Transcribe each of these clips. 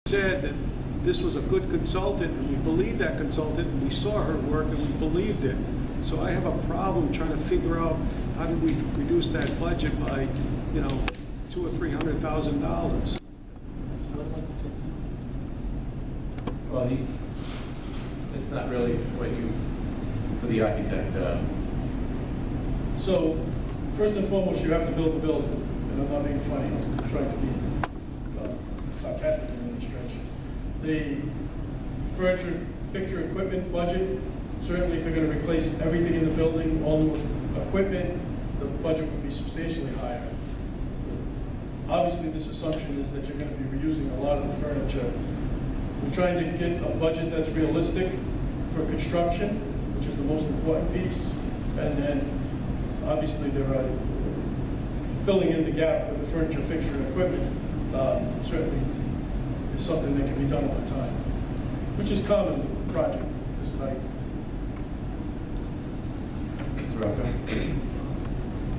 said that this was a good consultant, and we believed that consultant, and we saw her work, and we believed it. So I have a problem trying to figure out how do we reduce that budget by, you know, $200,000 or $300,000. Well, it's not really what you, for the architect. So, first and foremost, you have to build the building, and I'm not being funny, I'm trying to be sarcastic in any stretch. The furniture, fixture, equipment budget, certainly if you're going to replace everything in the building, all new equipment, the budget would be substantially higher. Obviously, this assumption is that you're going to be reusing a lot of the furniture. We're trying to get a budget that's realistic for construction, which is the most important piece, and then obviously there are filling in the gap with the furniture, fixture, and equipment. Certainly is something that can be done over time, which is common with a project this type. Mr. Rocco?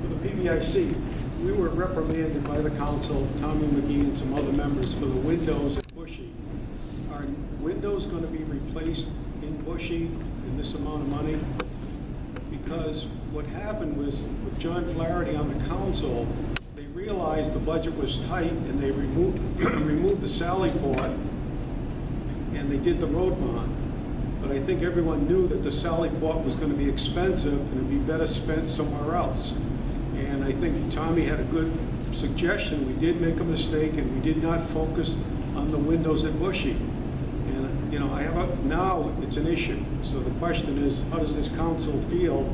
For the PBIC, we were reprimanded by the council, Tommy McGee and some other members, for the windows at Bushy. Are windows going to be replaced in Bushy in this amount of money? Because what happened was, with John Flaherty on the council, they realized the budget was tight, and they removed the Sally Port, and they did the road bond. But I think everyone knew that the Sally Port was going to be expensive, and it'd be better spent somewhere else. And I think Tommy had a good suggestion. We did make a mistake, and we did not focus on the windows at Bushy. And, you know, now it's an issue. So the question is, how does this council feel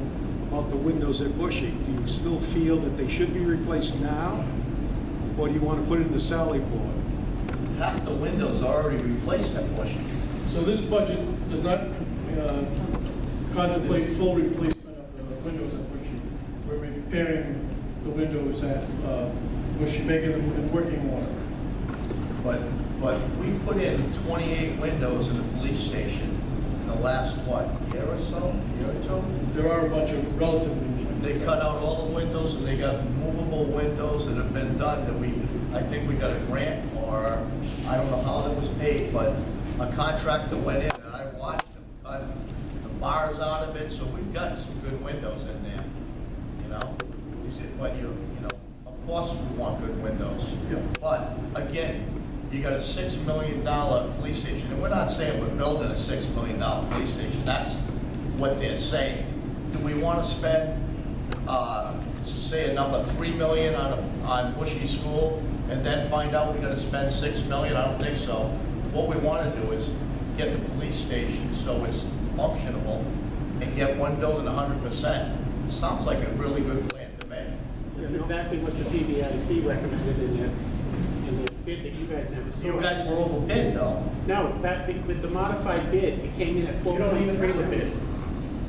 about the windows at Bushy? Do you still feel that they should be replaced now, or do you want to put it in the Sally Port? Half the windows are already replaced at Bushy. So this budget does not contemplate full replacement of the windows at Bushy. We're repairing the windows at Bushy, making them in working order. But we put in 28 windows in the police station in the last, what, year or so? Year or two? There are a bunch of relatively new windows. They cut out all the windows, and they got movable windows that have been done that I think we got a grant, or I don't know how that was paid, but a contractor went in, and I watched them cut the bars out of it, so we've got some good windows in there, you know? You said, but you know, of course we want good windows. Yeah. But again, you got a $6 million police station, and we're not saying we're building a $6 million police station. That's what they're saying. Do we want to spend, say, a number $3 million on Bushy School, and then find out we got to spend $6 million? I don't think so. What we want to do is get the police station so it's functionable, and get one building 100%. Sounds like a really good plan to me. That's exactly what the PBIC recommended in the bid that you guys never saw. You guys were overbid, though. No, with the modified bid, it came in at 4.3 the bid.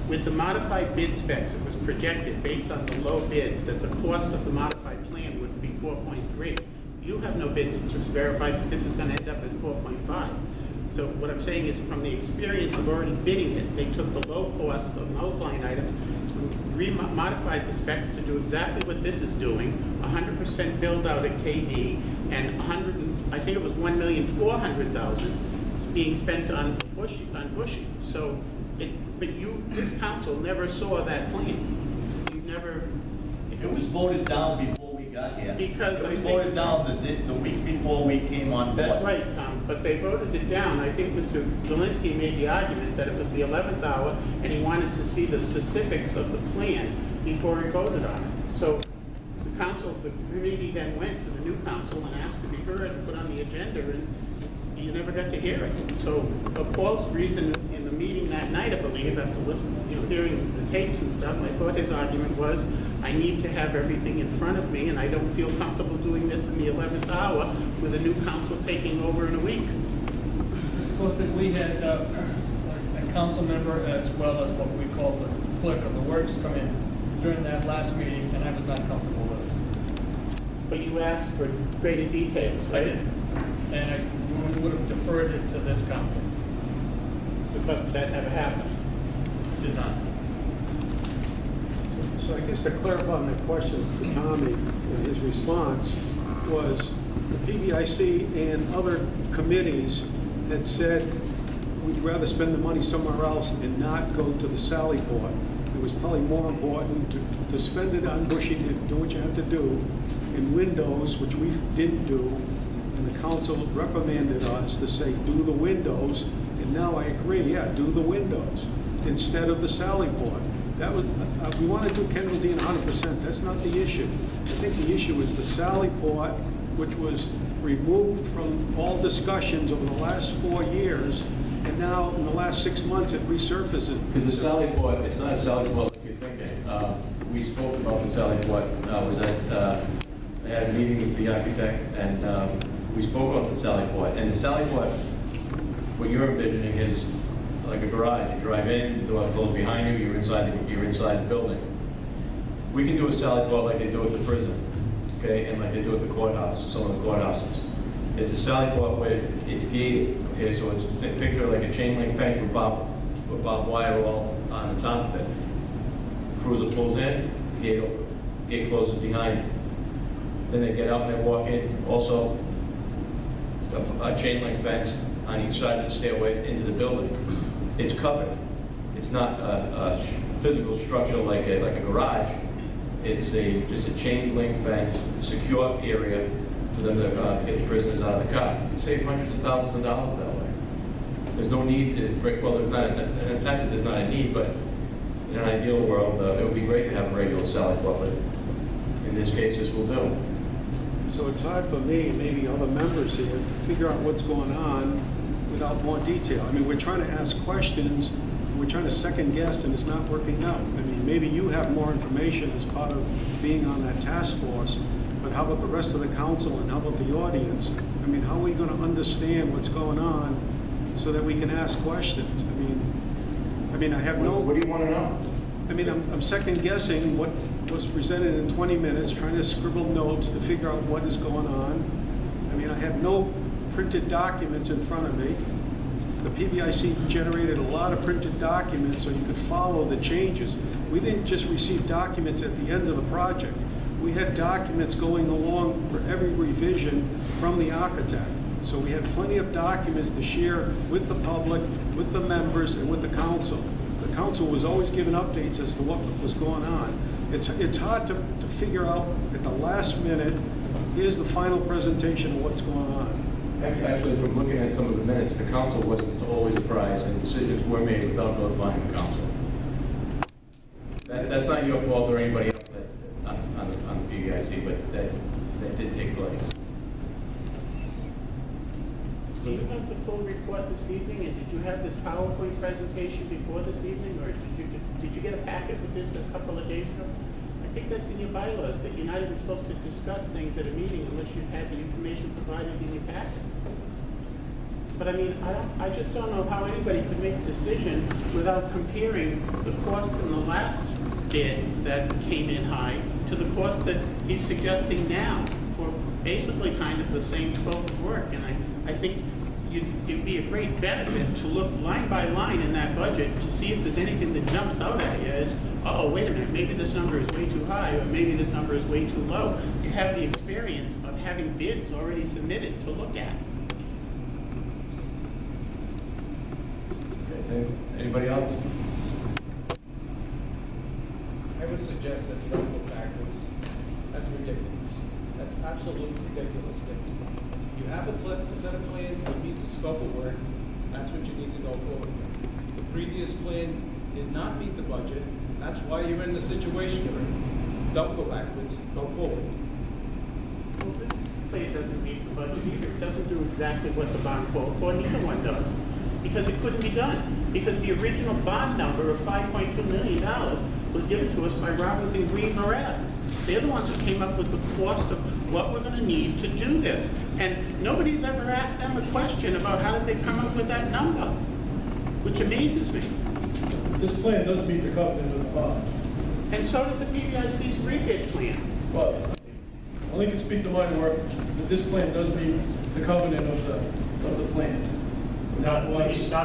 With the modified bid specs, it was projected based on the low bids that the cost of the modified plan would be 4.3. You have no bids to verify that this is going to end up as 4.5. So what I'm saying is, from the experience of already bidding it, they took the low cost of those line items, modified the specs to do exactly what this is doing, 100% build out at KD, and I think it was $1,400,000 is being spent on Bushy. So, but this council never saw that plan. You never. It was voted down before we got here. Because it was voted down the week before we came on board. That's right, Tom, but they voted it down. I think Mr. Zelinski made the argument that it was the 11th hour, and he wanted to see the specifics of the plan before he voted on it. So the council, the committee then went to the new council and asked to be heard and put on the agenda, and you never got to hear it. So Paul's reason in the meeting that night, I believe, after listening, hearing the tapes and stuff, I thought his argument was, I need to have everything in front of me, and I don't feel comfortable doing this in the 11th hour with a new council taking over in a week. Mr. Clifford, we had a council member as well as what we call the clerk of the works come in during that last meeting, and I was not comfortable with it. But you asked for greater details, I right? did, and I would have deferred it to this council. But that never happened. Did not. So I guess to clarify my question to Tommy, and his response was, the PBIC and other committees had said, we'd rather spend the money somewhere else and not go to the Sally Port. It was probably more important to spend it on Bushy, to do what you have to do, in windows, which we didn't do, and the council reprimanded us to say, do the windows, and now I agree, yeah, do the windows, instead of the Sally Port. That was, we want to do KENDALL-DEAN 100%, that's not the issue. I think the issue is the Sally Port, which was removed from all discussions over the last 4 years, and now in the last 6 months it resurfaces. Because the Sally Port, it's not a Sally Port like you're thinking. We spoke about the Sally Port. I had a meeting with the architect, and we spoke about the Sally Port. And the Sally Port, what you're envisioning is like a garage. You drive in, the door closes behind you, you're inside the building. We can do a Sally Port like they do at the prison, okay, and like they do at the courthouse, some of the courthouses. It's a Sally Port where it's gated, okay, so it's picture like a chain link fence with barbed wire all on the top of it. Cruiser pulls in, gate closes behind it. Then they get out and they walk in. Also, a chain link fence on each side of the stairways into the building. It's covered. It's not a physical structure like a garage. It's just a chain link fence, secure area for them to get the prisoners out of the car. You can save hundreds of thousands of dollars that way. There's no need, well, there's not, in fact, there's not a need, but in an ideal world, it would be great to have a regular Sally Port, but in this case, this will do. So it's hard for me, maybe other members here, to figure out what's going on without more detail. I mean, we're trying to ask questions, we're trying to second guess, and it's not working out. I mean, maybe you have more information as part of being on that task force, but how about the rest of the council and how about the audience? I mean, how are we going to understand what's going on so that we can ask questions? I mean, I have no... What do you want to know? I mean, I'm second guessing what was presented in 20 minutes, trying to scribble notes to figure out what is going on. I mean, I have no printed documents in front of me. The PBIC generated a lot of printed documents so you could follow the changes. We didn't just receive documents at the end of the project. We had documents going along for every revision from the architect. So we had plenty of documents to share with the public, with the members, and with the council. The council was always giving updates as to what was going on. It's hard to figure out at the last minute, here's the final presentation of what's going on. Actually, from looking at some of the minutes, the council wasn't always apprised, and decisions were made without notifying the council. That's not your fault or anybody else that's on the PBIC, but that did take place. Do you have the full report this evening, and did you have this PowerPoint presentation before this evening, or did you get a packet with this a couple of days ago? I think that's in your bylaws, that you're not even supposed to discuss things at a meeting unless you've had the information provided in your packet. But I mean, I just don't know how anybody could make a decision without comparing the cost in the last bid that came in high to the cost that he's suggesting now for basically kind of the same scope of work. And I think it'd be a great benefit to look line by line in that budget to see if there's anything that jumps out at you as, oh, wait a minute, maybe this number is way too high, or maybe this number is way too low. You have the experience of having bids already submitted to look at. Okay, anybody else? I would suggest that you don't go backwards. That's ridiculous. That's absolutely ridiculous. You have a set of plans that meets the scope of work, that's what you need to go forward with. The previous plan did not meet the budget, that's why you're in the situation you're in. Don't go backwards, go forward. Well, this plan doesn't meet the budget either. It doesn't do exactly what the bond called for, neither one does. Because it couldn't be done. Because the original bond number of $5.2 million was given to us by Robbins and Green Morale. They're the ones who came up with the cost of what we're going to need to do this. And nobody's ever asked them a question about how did they come up with that number, which amazes me. This plan does meet the covenant of the bond. And so did the PBIC's rebid plan. Well, I only can speak to my work, but this plan does meet the covenant of the plan. Not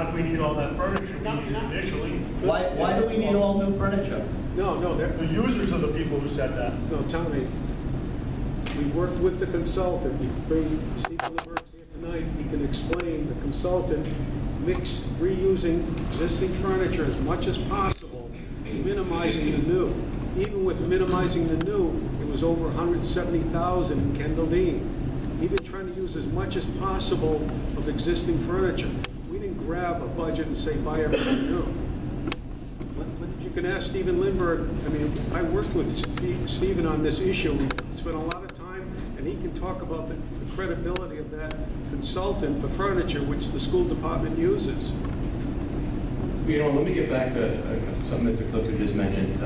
if we need all that furniture we No, needed no. initially. Why do we need all new furniture? No, The users are the people who said that. no, Tommy, We worked with the consultant. We bring Stephen Lindbergh here tonight. He can explain the consultant mixed reusing existing furniture as much as possible, minimizing the new. Even with minimizing the new, it was over 170,000 in KENDALL-DEAN. Even trying to use as much as possible of existing furniture. We didn't grab a budget and say buy everything new. You can ask Stephen Lindbergh. I mean, I worked with Stephen on this issue. We spent a lot of time, and he can talk about the credibility of that consultant for furniture, which the school department uses. You know, let me get back to something Mr. Clifford just mentioned.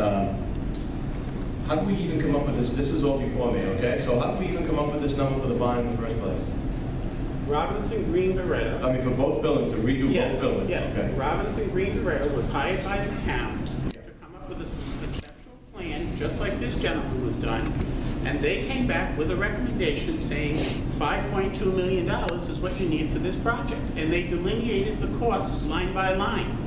How do we even come up with this? This is all before me, okay? So how do we even come up with this number for the bond in the first place? Robinson Green Beretta. I mean, for both buildings, to redo both buildings? Yes, Okay. Robinson Green Beretta was hired by the town to come up with a conceptual plan, just like this gentleman was done, and they came back with a recommendation saying $5.2 million is what you need for this project, and they delineated the costs line by line.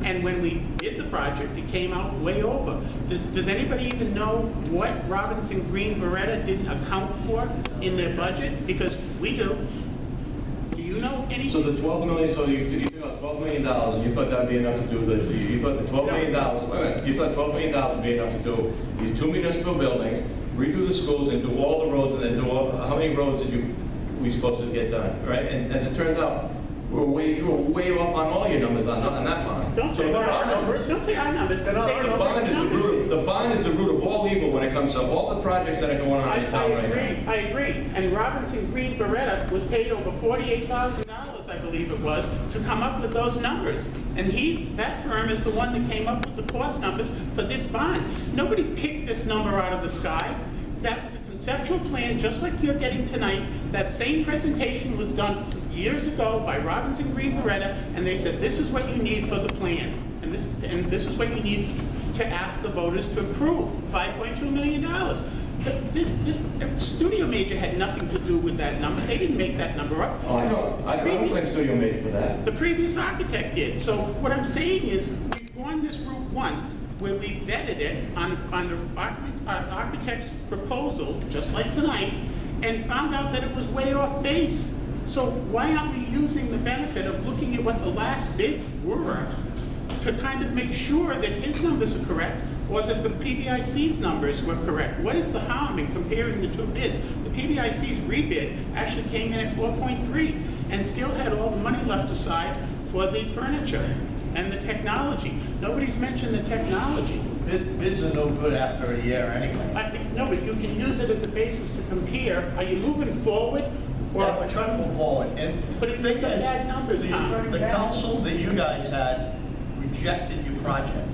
And when we did the project, it came out way over. Does anybody even know what Robinson Green Beretta didn't account for in their budget? Because we do. Do you know anything? So the 12 million, so you took out $12 million, and you thought that'd be enough to do the, you thought the $12 million, wait a minute, you thought $12 million would be enough to do these 2 municipal buildings, redo the schools, and do all the roads, and then do all, how many roads did we supposed to get done, right? And as it turns out, you were way off on all your numbers on that bond. Don't say our numbers. Don't say our numbers. The bond is the root of all evil when it comes to all the projects that are going on in town right now. I agree. And Robinson Green Beretta was paid over $48,000, I believe it was, to come up with those numbers. And that firm is the one that came up with the cost numbers for this bond. Nobody picked this number out of the sky. That was a conceptual plan, just like you're getting tonight. That same presentation was done years ago by Robinson Green Beretta, and they said, this is what you need for the plan. And this is what you need to ask the voters to approve, $5.2 million. This studio major had nothing to do with that number. They didn't make that number up. Oh, I know. I don't blame studio major for that. The previous architect did. So what I'm saying is, we've gone this route once, where we vetted it on the architect's proposal, just like tonight, and found out that it was way off base. So why aren't we using the benefit of looking at what the last bids were to kind of make sure that his numbers are correct, or that the PBIC's numbers were correct? What is the harm in comparing the two bids? The PBIC's rebid actually came in at 4.3 and still had all the money left aside for the furniture and the technology. Nobody's mentioned the technology. Bids are no good after a year anyway. No, but you can use it as a basis to compare. Are you moving forward? Yeah, we're trying to move forward. And But if you've got bad numbers, Tom. the council that you guys had rejected your project.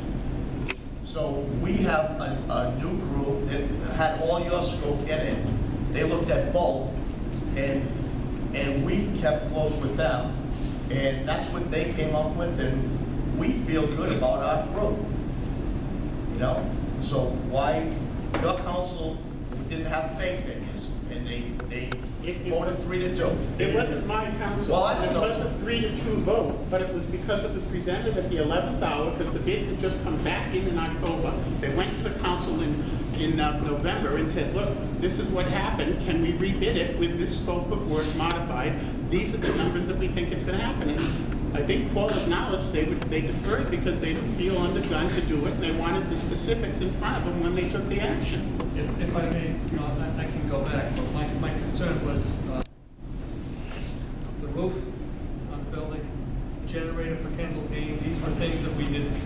So we have a new group that had all your scope in it. They looked at both, and we kept close with them. And that's what they came up with, and we feel good about our group. You know? So why your council didn't have faith in this, and they voted 3-2. It wasn't my council. Well, I don't know. It was a 3-2 vote, but it was because it was presented at the 11th hour, because the bids had just come back in October. They went to the council in November and said, look, this is what happened. Can we rebid it with this scope of work modified? These are the numbers that we think it's going to happen. And I think Paul acknowledged they deferred because they didn't feel under gun to do it, and they wanted the specifics in front of them when they took the action. If I may, I can go back, but my concern was the roof on the building, generator for KENDALL-DEAN. These were things that we didn't.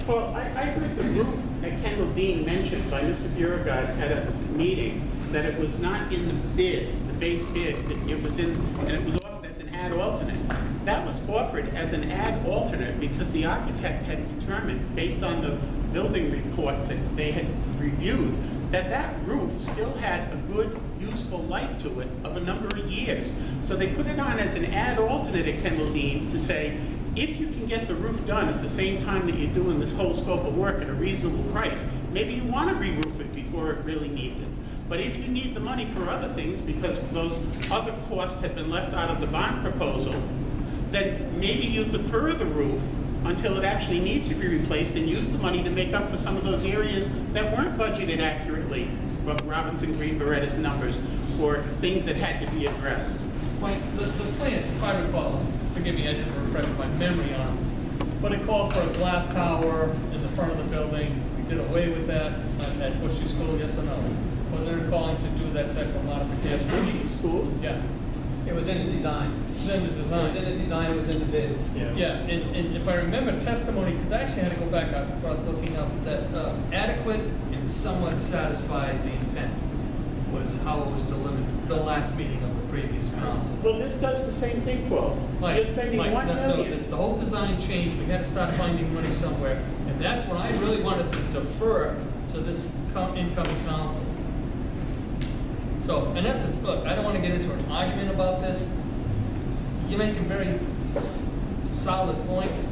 Well, I heard the roof at KENDALL-DEAN mentioned by Mr. Beauregard at a meeting, that it was not in the bid, the base bid, it was in, and it was offered as an ad alternate. That was offered as an ad alternate because the architect had determined, based on the building reports that they had reviewed, that roof still had a good, useful life to it of a number of years. So they put it on as an ad alternate at KENDALL-DEAN to say, if you can get the roof done at the same time that you're doing this whole scope of work at a reasonable price, maybe you want to re-roof it before it really needs it. But if you need the money for other things, because those other costs had been left out of the bond proposal, then maybe you defer the roof until it actually needs to be replaced and use the money to make up for some of those areas that weren't budgeted accurately, but Robinson Green Beretta's numbers. or things that had to be addressed? The plans, if I recall, forgive me, I didn't refresh my memory on them, but it called for a glass tower in the front of the building. We did away with that at Bushy School, yes or no? Wasn't it calling to do that type of modification? Bushy School? Yeah, It was in the design. it was in the It was design. in the design, it was in the bid. Yeah, and if I remember testimony, because I actually had to go back, that's what I was looking up, that adequate and somewhat satisfied the intent was how it was delivered, the last meeting of the previous council. Well, this does the same thing, Paul. Mike, You're spending Mike, $1 no, million. the whole design changed, we had to start finding money somewhere, and that's when I really wanted to defer to this incoming council. So, in essence, look, I don't want to get into an argument about this. You're making very solid points.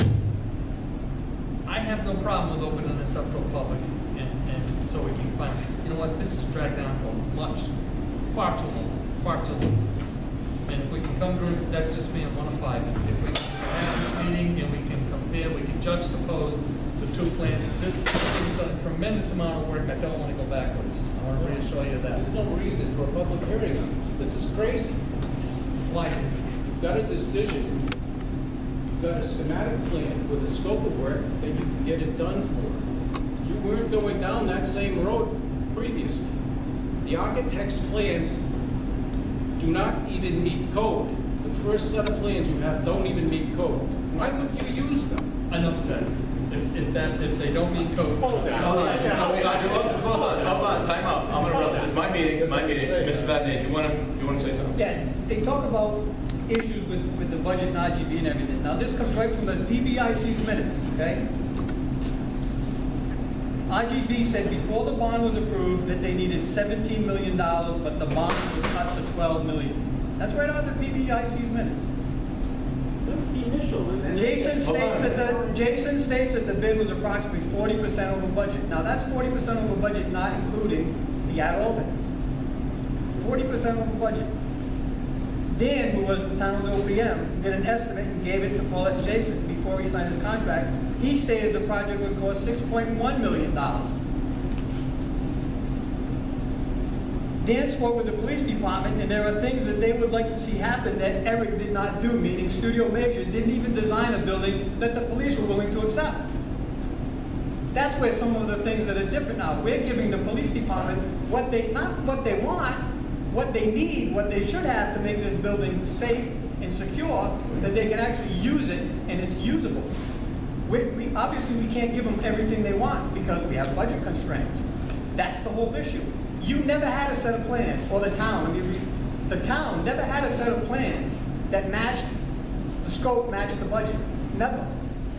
I have no problem with opening this up to a public, and so we can find, you know what, this is dragged on for far too long. And if we can come to, that's just me, I'm 1 of 5. If we can have this meeting and we can compare, we can juxtapose the two plans. This has done a tremendous amount of work, I don't want to go backwards. I want to reassure you that. There's no reason for a public hearing on this. This is crazy. Why? You've got a decision, you've got a schematic plan with a scope of work that you can get it done for. You weren't going down that same road previously. The architect's plans do not even meet code. The first set of plans you have don't even meet code. Why wouldn't you use them? Enough said. If they don't meet code. Hold on. Hold on, time out. I'm gonna run this. It's my meeting. Mr. Vadney, do you wanna say something? Yeah, they talk about issues with the budget and RGB and everything. Now, this comes right from the PBIC's minutes, okay? RGB said before the bond was approved that they needed $17 million, but the bond was cut to $12 million. That's right out of the PBIC's minutes. That's the initial. And then Jason states that the bid was approximately 40% over budget. Now, that's 40% over budget, not including the ad alternates. It's 40% over budget. Dan, who was the town's OPM, did an estimate and gave it to Paulette and Jason before he signed his contract. He stated the project would cost $6.1 million. Dan spoke with the police department, and there are things that they would like to see happen that Eric did not do, meaning Studio Major didn't even design a building that the police were willing to accept. That's where some of the things that are different now. We're giving the police department what they, not what they want, what they need, what they should have to make this building safe and secure, that they can actually use it and it's usable. Obviously, we can't give them everything they want because we have budget constraints. That's the whole issue. You never had a set of plans, or the town never had a set of plans that matched, the scope matched the budget. Never.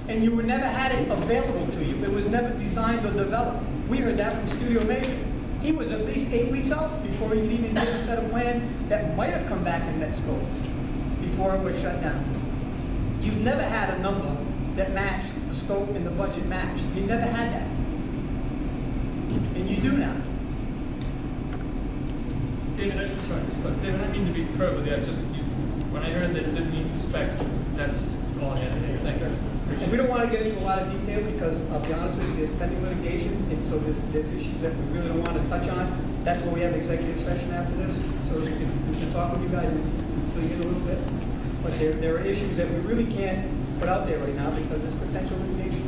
And you never had it available to you. It was never designed or developed. We heard that from Studio Major. He was at least 8 weeks out before he could even get a set of plans that might have come back in that scope before it was shut down. You've never had a number that matched the scope and the budget matched. You never had that. And you do now. David, I'm sorry, but David, I didn't mean to be curt with you. When I heard that it didn't meet the specs, that's all I had to say. Thank you. And we don't want to get into a lot of detail because I'll be honest with you, there's pending litigation, and so there's issues that we really don't want to touch on. That's why we have executive session after this, so we can talk with you guys and fill you in a little bit. But there are issues that we really can't put out there right now because there's potential litigation.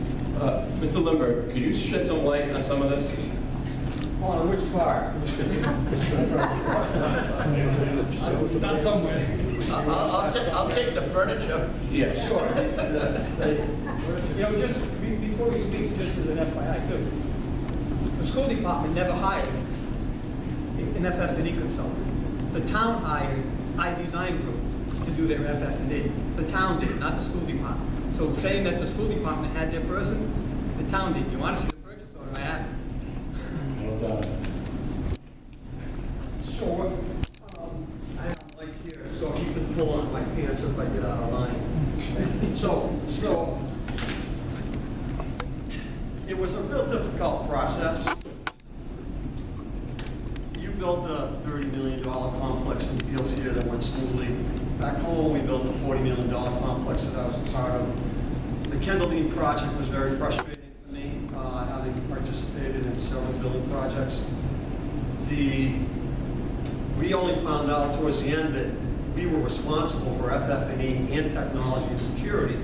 Mr. Lindberg, could you shed some light on some of this? On which part? Not somewhere. I'll take the furniture. Yes. Sure. You know, just before he speaks, just as an FYI too, the school department never hired an FF&E consultant. The town hired iDesign Group to do their FF&E. The town did, not the school department. So saying that the school department had their person, the town did. You want to see the purchase order? I have it. So, I have a mic here, so you can pull on my pants if I get out of line. So, it was a real difficult process. You built a $30 million complex in Fields here that went smoothly. Back home, we built a $40 million complex that I was a part of. The KENDALL-DEAN project was very frustrating for me, having participated in several building projects. We only found out towards the end that we were responsible for FF&E and technology and security.